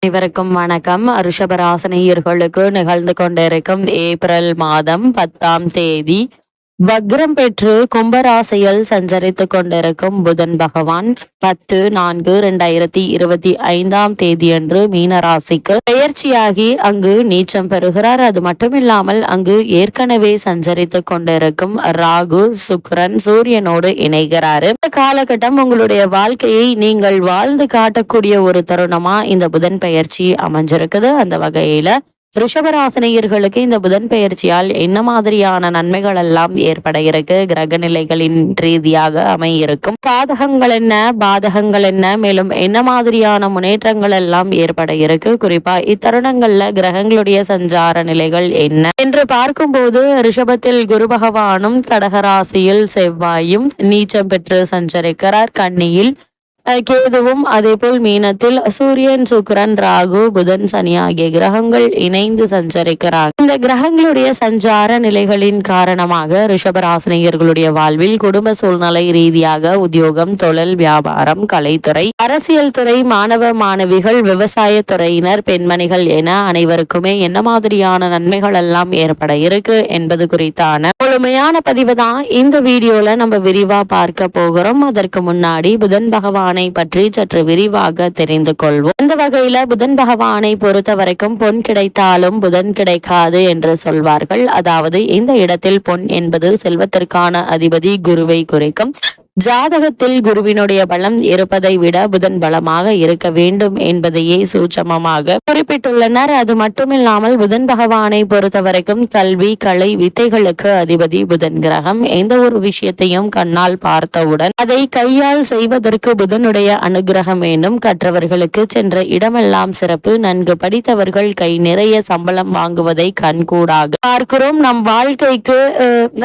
அனைவருக்கும் வணக்கம். ரிஷபராசினியர்களுக்கு நிகழ்ந்து கொண்டிருக்கும் ஏப்ரல் மாதம் 10ஆம் தேதி வக்ரம் பெற்று கும்பராசியில் சஞ்சரித்துக் கொண்டிருக்கும் புதன் பகவான் 10/4/2025 தேதியன்று மீனராசிக்கு பெயர்ச்சியாகி அங்கு நீச்சம் பெறுகிறார். அது மட்டுமில்லாமல் அங்கு ஏற்கனவே சஞ்சரித்துக் கொண்டிருக்கும் ராகு சுக்கிரன் சூரியனோடு இணைகிறார். இந்த காலகட்டம் உங்களுடைய வாழ்க்கையை நீங்கள் வாழ்ந்து காட்டக்கூடிய ஒரு தருணமா இந்த புதன் பெயர்ச்சி அமைஞ்சிருக்குது. அந்த வகையில ரிஷபராசினியர்களுக்கு இந்த புதன் பெயர்ச்சியால் என்ன மாதிரியான நன்மைகள் எல்லாம் ஏற்பட இருக்கு, கிரக நிலைகளின் ரீதியாக அமையிருக்கும் சாதகங்கள் என்ன, பாதகங்கள் என்ன, மேலும் என்ன மாதிரியான முன்னேற்றங்கள் எல்லாம் ஏற்பட இருக்கு, குறிப்பா இத்தருணங்கள்ல கிரகங்களுடைய சஞ்சார நிலைகள் என்ன என்று பார்க்கும்போது ரிஷபத்தில் குரு பகவானும் கடகராசியில் செவ்வாயும் நீச்சம் பெற்று சஞ்சரிக்கிறார். கன்னியில் கேதுவும் அதேபோல் மீனத்தில் சூரியன் சுக்கிரன் ராகு புதன் சனி ஆகிய கிரகங்கள் இணைந்து சஞ்சரிக்கிறார். இந்த கிரகங்களுடைய சஞ்சார நிலைகளின் காரணமாக ரிஷபராசினியர்களுடைய வாழ்வில் குடும்ப சூழ்நிலை ரீதியாக உத்தியோகம், தொழில், வியாபாரம், கலைத்துறை, அரசியல் துறை, மாணவ மாணவிகள், விவசாய துறையினர், பெண்மணிகள் என அனைவருக்குமே என்ன மாதிரியான நன்மைகள் எல்லாம் ஏற்பட இருக்கு என்பது குறித்தான முழுமையான பதிவு தான் இந்த வீடியோல நம்ம விரிவா பார்க்க போகிறோம். அதற்கு முன்னாடி புதன் பகவான் பற்றி சற்று விரிவாக தெரிந்து கொள்வோம். அந்த வகையில புதன் பகவானை பொறுத்த வரைக்கும் பொன் கிடைத்தாலும் புதன் கிடைக்காது என்று சொல்வார்கள். அதாவது இந்த இடத்தில் பொன் என்பது செல்வத்திற்கான அதிபதி குருவை குறிக்கும். ஜாதகத்தில் குருவினுடைய பலம் இருப்பதை விட புதன் பலமாக இருக்க வேண்டும் என்பதையே சூட்சமமாக குறிப்பிட்டுள்ளனர். அது மட்டுமில்லாமல் புதன் பகவானை பொறுத்த வரைக்கும் கல்வி, கலை, வித்தைகளுக்கு அதிபதி புதன் கிரகம். எந்த ஒரு விஷயத்தையும் கண்ணால் பார்த்தவுடன் அதை கையால் செய்வதற்கு புதனுடைய அனுகிரகம் வேண்டும். கற்றவர்களுக்கு சென்ற இடமெல்லாம் சிறப்பு. நன்கு படித்தவர்கள் கை நிறைய சம்பளம் வாங்குவதை கண்கூடாக பார்க்கிறோம். நம் வாழ்க்கைக்கு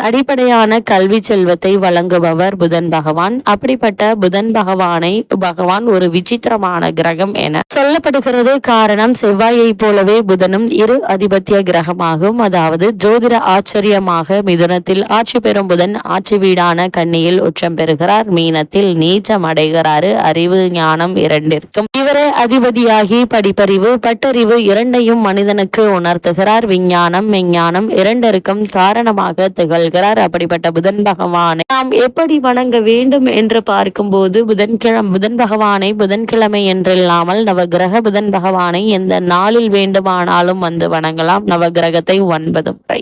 அடிப்படையான கல்வி செல்வத்தை வழங்குபவர் புதன் பகவான். அப்படிப்பட்ட புதன் பகவான் ஒரு விசித்திரமான கிரகம் என சொல்லப்படுகிறது. காரணம், செவ்வாயை போலவே புதனும் இரு அதிபத்திய கிரகமாகும். அதாவது ஜோதிட ஆச்சரியமாக மிதுனத்தில் ஆட்சி பெறும் புதன் ஆட்சி வீடான கன்னியில் உச்சம் பெறுகிறார். மீனத்தில் நீச்சம் அடைகிறாரு. அறிவு, ஞானம் இரண்டிற்கும் இவரே அதிபதியாகி படிப்பறிவு, பட்டறிவு இரண்டையும் மனிதனுக்கு உணர்த்துகிறார். விஞ்ஞானம், மெஞ்ஞானம் இரண்டிற்கும் காரணமாக திகழ்கிறார். அப்படிப்பட்ட புதன் பகவானை நாம் எப்படி வணங்க வேண்டும் என்று பார்க்கும்போது புதன் பகவானை புதன்கிழமை என்றில்லாமல் நவகிரக புதன் பகவானை எந்த நாளில் வேண்டுமானாலும் வந்து வணங்கலாம். நவகிரகத்தை 9 முறை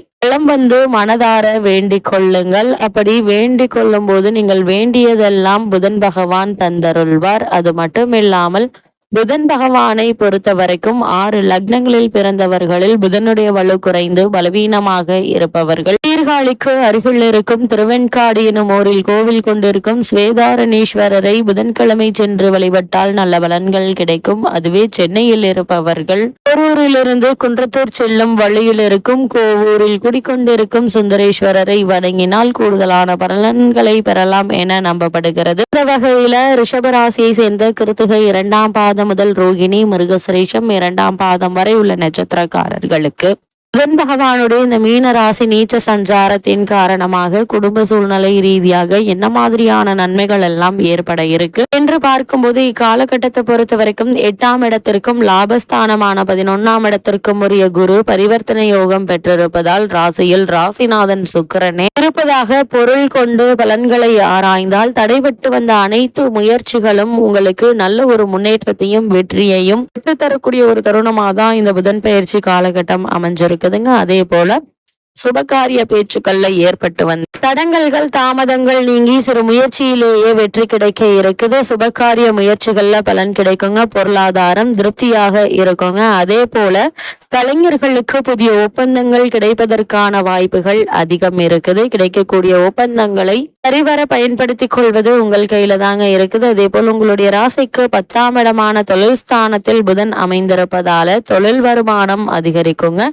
வந்து மனதார வேண்டிக் கொள்ளுங்கள். அப்படி வேண்டிக் கொள்ளும் போது நீங்கள் வேண்டியதெல்லாம் புதன் பகவான் தந்தருள்வார். அது மட்டுமில்லாமல் புதன் பகவானை பொறுத்த வரைக்கும் 6 லக்னங்களில் பிறந்தவர்களில் புதனுடைய வலு குறைந்து பலவீனமாக இருப்பவர்கள் சீர்காழிக்கு அருகில் இருக்கும் திருவெண்காடு எனும் ஊரில் கோவில் கொண்டிருக்கும் ஸ்வேதாரணீஸ்வரரை புதன்கிழமை சென்று வழிபட்டால் நல்ல பலன்கள் கிடைக்கும். அதுவே சென்னையில் இருப்பவர்கள் போரூரிலிருந்து குன்றத்தூர் செல்லும் வழியில் இருக்கும் கோவூரில் குடிக்கொண்டிருக்கும் சுந்தரேஸ்வரரை வணங்கினால் கூடுதலான பலன்களை பெறலாம் என நம்பப்படுகிறது. இந்த வகையில ரிஷபராசியை சேர்ந்த கிருத்திகை 2ஆம் பாதம் முதல் ரோகிணி, மிருகசிரேஷம் 2ஆம் பாதம் வரை உள்ள நட்சத்திரக்காரர்களுக்கு புதன் பகவானுடைய இந்த மீன ராசி நீச்ச சஞ்சாரத்தின் காரணமாக குடும்ப சூழ்நிலை ரீதியாக என்ன மாதிரியான நன்மைகள் எல்லாம் ஏற்பட இருக்கு என்று பார்க்கும்போது இக்காலகட்டத்தை பொறுத்த வரைக்கும் 8ஆம் இடத்திற்கும் லாபஸ்தானமான 11ஆம் இடத்திற்கும் உரிய குரு பரிவர்த்தனை யோகம் பெற்றிருப்பதால் ராசியில் ராசிநாதன் சுக்கிரனே இருப்பதாக பொருள் கொண்டு பலன்களை ஆராய்ந்தால் தடைபட்டு வந்த அனைத்து முயற்சிகளும் உங்களுக்கு நல்ல ஒரு முன்னேற்றத்தையும் வெற்றியையும் பெற்றுத்தரக்கூடிய ஒரு தருணமாக தான் இந்த புதன் பயிற்சி காலகட்டம் அமைஞ்சிருக்கு. அதே போல சுபகாரிய பேச்சுக்கள்ல ஏற்பட்டு வந்த தடங்கல்கள், தாமதங்கள் நீங்கி சிறு முயற்சியிலேயே வெற்றி கிடைக்க இருக்குது. சுபகாரிய முயற்சிகள்ல பலன் கிடைக்குங்க. பொருளாதாரம் திருப்தியாக இருக்குங்க. அதே போல கலைஞர்களுக்கு புதிய ஒப்பந்தங்கள் கிடைப்பதற்கான வாய்ப்புகள் அதிகம் இருக்குது. கிடைக்கக்கூடிய ஒப்பந்தங்களை சரிவர பயன்படுத்திக் கொள்வது உங்கள் கையில தாங்க இருக்குது. அதே போல் உங்களுடைய ராசிக்கு 10ஆம் இடமான தொழில் ஸ்தானத்தில் புதன் அமைந்திருப்பதால தொழில் வருமானம் அதிகரிக்குங்க.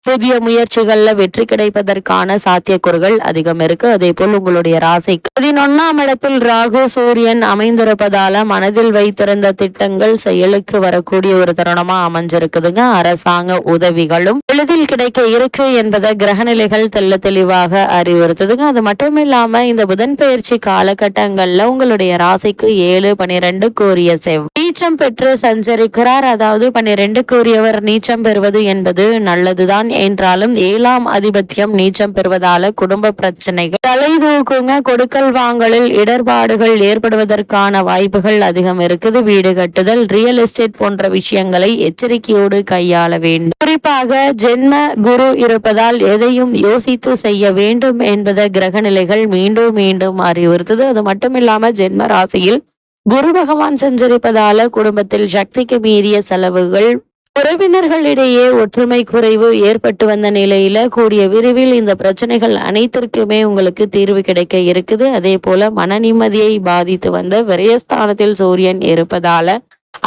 புதிய முயற்சிகள்ல வெற்றி கிடைப்பதற்கான சாத்தியக்கூறுகள் அதிகம் இருக்கு. அதே போல் உங்களுடைய ராசிக்கு 11ஆம் இடத்தில் ராகு சூரியன் அமைந்திருப்பதால மனதில் வைத்திருந்த திட்டங்கள் செயலுக்கு வரக்கூடிய ஒரு தருணமா அமைஞ்சிருக்குதுங்க. அரசாங்க உதவிகளும் எளிதில் கிடைக்க இருக்கு என்பதை கிரகநிலைகள் தெள்ள தெளிவாக அறிவுறுத்துதுங்க. அது மட்டும் இல்லாம இந்த புதன் பயிற்சி காலகட்டங்கள்ல உங்களுடைய ராசிக்கு 7, 12 கூறிய செவ்வாய் நீச்சம் பெற்று சஞ்சரிக்கிறார். அதாவது 12 கூறியவர் நீச்சம் பெறுவது என்பது நல்லதுதான் என்றாலும் 7ஆம் அதிபத்தியம் நீச்சம் பெறுவதால குடும்ப பிரச்சனைகள் தலைதூக்குங்க. கொடுக்கல் வாங்கலில் இடர்பாடுகள் ஏற்படுவதற்கான வாய்ப்புகள் அதிகம் இருக்குது. வீடு கட்டுதல், ரியல் எஸ்டேட் போன்ற விஷயங்களை எச்சரிக்கையோடு கையாள வேண்டும். குறிப்பாக ஜென்ம குரு இருப்பதால் எதையும் யோசித்து செய்ய வேண்டும் என்பதை கிரக நிலைகள் மீண்டும் மீண்டும் அறிவுறுத்தது. அது மட்டும் இல்லாம ஜென்ம ராசியில் குரு பகவான் சஞ்சரிப்பதால குடும்பத்தில் சக்திக்கு மீறிய செலவுகள், உறவினர்களிடையே ஒற்றுமை குறைவு ஏற்பட்டு வந்த நிலையில கூடிய விரைவில் இந்த பிரச்சனைகள் அனைத்திற்குமே உங்களுக்கு தீர்வு கிடைக்க இருக்குது. அதே போல மன நிம்மதியை பாதித்து வந்த விரயஸ்தானத்தில் சூரியன் இருப்பதால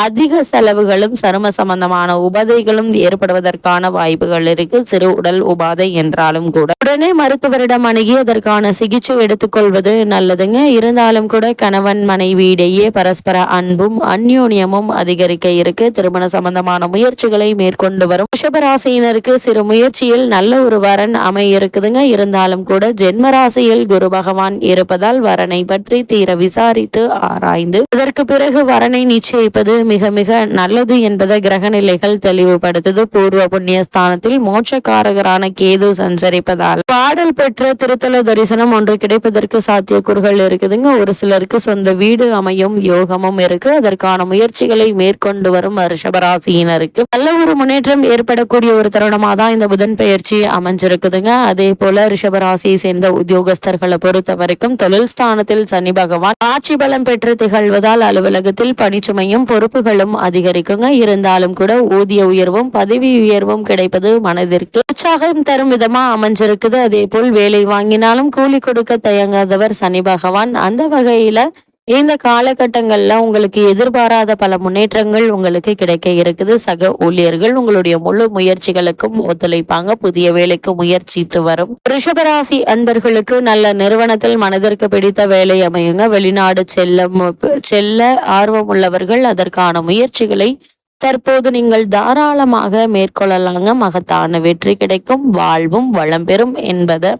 அதிக செலவுகளும் சரும சம்பந்தமான உபாதைகளும் ஏற்படுவதற்கான வாய்ப்புகள் இருக்கு. சிறு உடல் உபாதை என்றாலும் கூட உடனே மருத்துவரிடம் அணுகி அதற்கான சிகிச்சை எடுத்துக்கொள்வது நல்லதுங்க. இருந்தாலும் கூட கணவன் மனைவியிடையே பரஸ்பர அன்பும் அந்யோன்யமும் அதிகரிக்க இருக்கு. திருமண சம்பந்தமான முயற்சிகளை மேற்கொண்டு வரும் ரிஷபராசியினருக்கு சிறு முயற்சியில் நல்ல ஒரு வரன் அமைய இருக்குதுங்க. இருந்தாலும் கூட ஜென்ம ராசியில் குரு பகவான் இருப்பதால் வரனை பற்றி தீர விசாரித்து ஆராய்ந்து அதற்கு பிறகு வரனை நிச்சயிப்பது மிக மிக நல்லது என்பதை கிரக நிலைகள் தெளிவுபடுத்தது. பூர்வ புண்ணிய ஸ்தானத்தில் மோட்சக்காரகரான கேது சஞ்சரிப்பதால் பாடல் பெற்ற திருத்தல தரிசனம் ஒன்று கிடைப்பதற்கு சாத்தியக்கூறுகள் இருக்குதுங்க. ஒரு சிலருக்கு சொந்த வீடு அமையும் யோகமும் இருக்கு. அதற்கான முயற்சிகளை மேற்கொண்டு வரும் ரிஷபராசியினருக்கு நல்ல ஒரு முன்னேற்றம் ஏற்படக்கூடிய ஒரு தருணமா தான் இந்த புதன் பெயர்ச்சி அமைஞ்சிருக்குதுங்க. அதே போல ரிஷபராசியை சேர்ந்த உத்தியோகஸ்தர்களை பொறுத்த வரைக்கும் தொழில் ஸ்தானத்தில் சனி பகவான் ஆட்சி பலம் பெற்று திகழ்வதால் அலுவலகத்தில் பணிச்சுமையும் பொறுப்புகளும் அதிகரிக்குங்க. இருந்தாலும் கூட ஊதிய உயர்வும் பதவி உயர்வும் கிடைப்பது மனதிற்கு உற்சாகம் தரும் விதமா அமைஞ்சிருக்குது. அதே போல் வேலை வாங்கினாலும் கூலி கொடுக்க தயங்காதவர் சனி பகவான். அந்த வகையில இந்த காலகட்டங்கள்ல உங்களுக்கு எதிர்பாராத பல முன்னேற்றங்கள் உங்களுக்கு கிடைக்க இருக்குது. சக ஊழியர்கள் உங்களுடைய முழு முயற்சிகளுக்கும் ஒத்துழைப்பாங்க. புதிய வேலைக்கு முயற்சித்து வரும் ரிஷபராசி அன்பர்களுக்கு நல்ல நிறுவனத்தில் மனதிற்கு பிடித்த வேலை அமையுங்க. வெளிநாடு செல்ல ஆர்வம் உள்ளவர்கள் அதற்கான முயற்சிகளை தற்போது நீங்கள் தாராளமாக மேற்கொள்ளலாங்க. மகத்தான வெற்றி கிடைக்கும், வாழ்வும் வளம் பெறும் என்பதை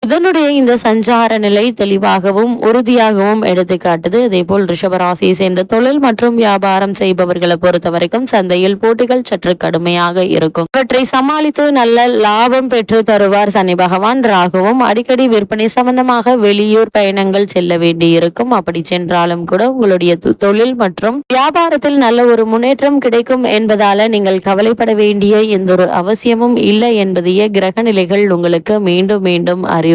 இதனுடைய இந்த சஞ்சார நிலை தெளிவாகவும் உறுதியாகவும் எடுத்துக்காட்டுது. அதே போல் ரிஷபராசியை சேர்ந்த தொழில் மற்றும் வியாபாரம் செய்பவர்களை பொறுத்த வரைக்கும் சந்தையில் போட்டிகள் சற்று கடுமையாக இருக்கும். இவற்றை சமாளித்து நல்ல லாபம் பெற்று தருவார் சனி பகவான். ராகுவும் அடிக்கடி விற்பனை சம்பந்தமாக வெளியூர் பயணங்கள் செல்ல வேண்டி இருக்கும். அப்படி சென்றாலும் கூட உங்களுடைய தொழில் மற்றும் வியாபாரத்தில் நல்ல ஒரு முன்னேற்றம் கிடைக்கும் என்பதால நீங்கள் கவலைப்பட வேண்டிய எந்த ஒரு அவசியமும் இல்லை என்பதையே கிரக நிலைகள் உங்களுக்கு மீண்டும் மீண்டும் அறிவுறுத்துதுங்க.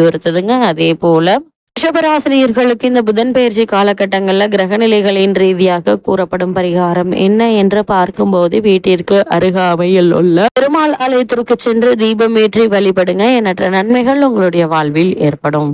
அதே போல ரிஷபராசினியர்களுக்கு இந்த புதன் பயிற்சி காலகட்டங்கள்ல கிரகநிலைகளின் ரீதியாக கூறப்படும் பரிகாரம் என்ன என்று பார்க்கும்போது வீட்டிற்கு அருகாமையில் உள்ள பெருமாள் ஆலயத்திற்கு சென்று தீபம் ஏற்றி வழிபடுங்க. எண்ணற்ற நன்மைகள் உங்களுடைய வாழ்வில் ஏற்படும்.